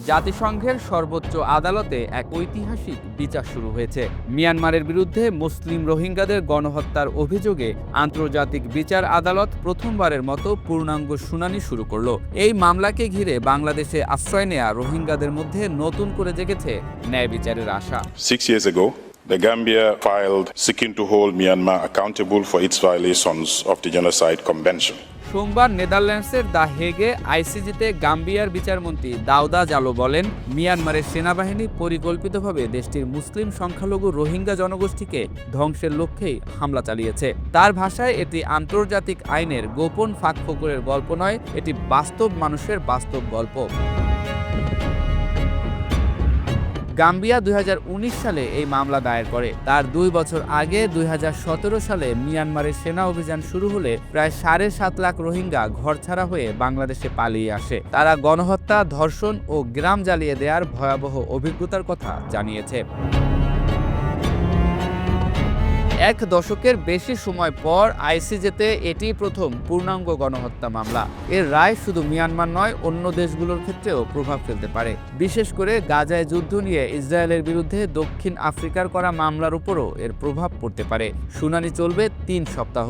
জাতিসংঘের সর্বোচ্চ আদালতে এক ঐতিহাসিক বিচার শুরু হয়েছে। মিয়ানমারের বিরুদ্ধে মুসলিম রোহিঙ্গাদের গণহত্যার অভিযোগে আন্তর্জাতিক বিচার আদালত প্রথমবারের মতো পূর্ণাঙ্গ শুনানি শুরু করল। এই মামলাকে ঘিরে বাংলাদেশে আশ্রয় নেয়া রোহিঙ্গাদের মধ্যে নতুন করে জেগেছে ন্যায় বিচারের আশা। 6 years ago, the Gambia filed seeking to hold Myanmar accountable for its violations of the Genocide Convention. সোমবার নেদারল্যান্ডসের দ্য হেগে আইসিজিতে গাম্বিয়ার বিচারমন্ত্রী দাউদা জালো বলেন, মিয়ানমারের সেনাবাহিনী পরিকল্পিতভাবে দেশটির মুসলিম সংখ্যালঘু রোহিঙ্গা জনগোষ্ঠীকে ধ্বংসের লক্ষ্যেই হামলা চালিয়েছে। তার ভাষায় এটি আন্তর্জাতিক আইনের গোপন ফাঁকফোকরের গল্প নয়, এটি বাস্তব মানুষের বাস্তব গল্প। গাম্বিয়া 2019 সালে এই মামলা দায়ের করে। তার 2 বছর আগে 2017 সালে মিয়ানমারের সেনা অভিযান শুরু হলে প্রায় 7.5 লাখ রোহিঙ্গা ঘরছাড়া হয়ে বাংলাদেশে পালিয়ে আসে। তারা গণহত্যা, ধর্ষণ ও গ্রাম জ্বালিয়ে দেওয়ার ভয়াবহ অভিজ্ঞতার কথা জানিয়েছে। 1 দশকের বেশি সময় পর আইসিজেতে এটি প্রথম পূর্ণাঙ্গ গণহত্যা মামলা। এর রায় শুধু মিয়ানমার নয়, অন্য দেশগুলোর ক্ষেত্রেও প্রভাব ফেলতে পারে। বিশেষ করে গাজায় যুদ্ধ নিয়ে ইসরায়েলের বিরুদ্ধে দক্ষিণ আফ্রিকার করা মামলার উপরও এর প্রভাব পড়তে পারে। শুনানি চলবে 3 সপ্তাহ।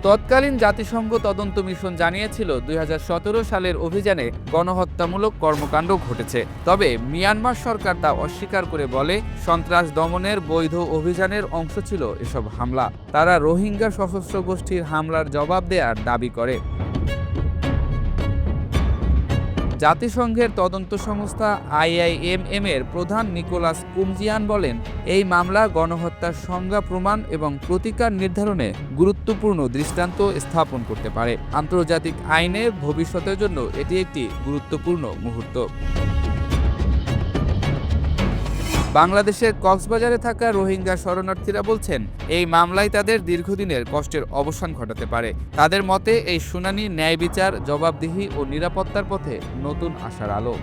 তৎকালীন জাতিসংঘ তদন্ত মিশন জানিয়েছিল 2017 সালের অভিযানে গণহত্যামূলক কর্মকাণ্ড ঘটেছে। তবে মিয়ানমার সরকার তা অস্বীকার করে বলে, সন্ত্রাস দমনের বৈধ অভিযানের অংশ ছিল এসব হামলা। তারা রোহিঙ্গা সশস্ত্র গোষ্ঠীর হামলার জবাব দেওয়ার দাবি করে। জাতিসংঘের তদন্ত সংস্থা IIMM এর প্রধান নিকোলাস কুমজিয়ান বলেন, এই মামলা গণহত্যার সংজ্ঞা, প্রমাণ এবং প্রতিকার নির্ধারণে গুরুত্বপূর্ণ দৃষ্টান্ত স্থাপন করতে পারে। আন্তর্জাতিক আইনে ভবিষ্যতের জন্য এটি একটি গুরুত্বপূর্ণ মুহূর্ত। বাংলাদেশের কক্সবাজারে থাকা রোহিঙ্গা শরণার্থীরা বলছেন, এই মামলায় তাদের দীর্ঘদিনের কষ্টের অবসান ঘটাতে পারে। তাদের মতে এই শুনানি ন্যায় বিচার, জবাবদিহি ও নিরাপত্তার পথে নতুন আশার আলো।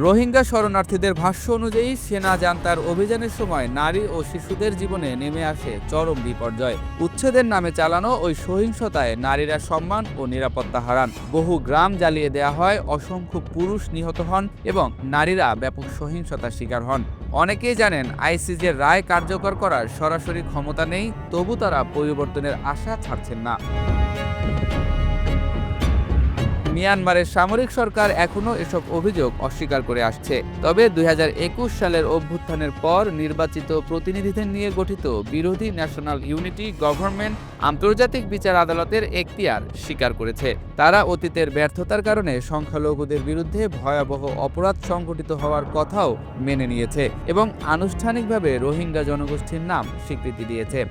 রোহিঙ্গা শরণার্থীদের ভাষ্য অনুযায়ী সেনা জান্তার অভিযানের সময় নারী ও শিশুদের জীবনে নেমে আসে চরম বিপর্যয়। উচ্ছেদের নামে চালানো ওই সহিংসতায় নারীরা সম্মান ও নিরাপত্তা হারান। বহু গ্রাম জ্বালিয়ে দেওয়া হয়, অসংখ্য পুরুষ নিহত হন এবং নারীরা ব্যাপক সহিংসতার শিকার হন। অনেকেই জানেন আইসিজের রায় কার্যকর করার সরাসরি ক্ষমতা নেই, তবু তারা পরিবর্তনের আশা ছাড়ছেন না। মিয়ানমারের সামরিক সরকার এখনও এসব অভিযোগ অস্বীকার করে আসছে। তবে 2021 সালের অভ্যুত্থানের পর নির্বাচিত প্রতিনিধিদের নিয়ে গঠিত বিরোধী ন্যাশনাল ইউনিটি গভর্নমেন্ট আন্তর্জাতিক বিচার আদালতের এখতিয়ার স্বীকার করেছে। তারা অতীতের ব্যর্থতার কারণে সংখ্যালঘুদের বিরুদ্ধে ভয়াবহ অপরাধ সংঘটিত হওয়ার কথাও মেনে নিয়েছে এবং আনুষ্ঠানিকভাবে রোহিঙ্গা জনগোষ্ঠীর নাম স্বীকৃতি দিয়েছে।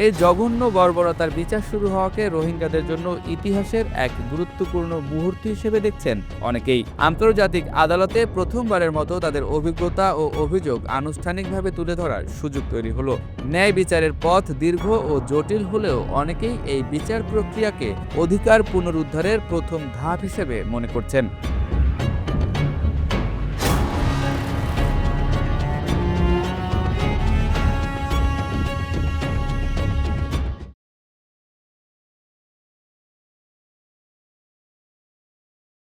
এই জঘন্য বর্বরতার বিচার শুরু হওয়াকে রোহিঙ্গাদের জন্য ইতিহাসের এক গুরুত্বপূর্ণ মুহূর্ত হিসেবে দেখছেন অনেকেই। আন্তর্জাতিক আদালতে প্রথমবারের মতো তাদের অভিজ্ঞতা ও অভিযোগ আনুষ্ঠানিকভাবে তুলে ধরার সুযোগ তৈরি হলো। ন্যায় বিচারের পথ দীর্ঘ ও জটিল হলেও অনেকেই এই বিচার প্রক্রিয়াকে অধিকার পুনরুদ্ধারের প্রথম ধাপ হিসেবে মনে করছেন।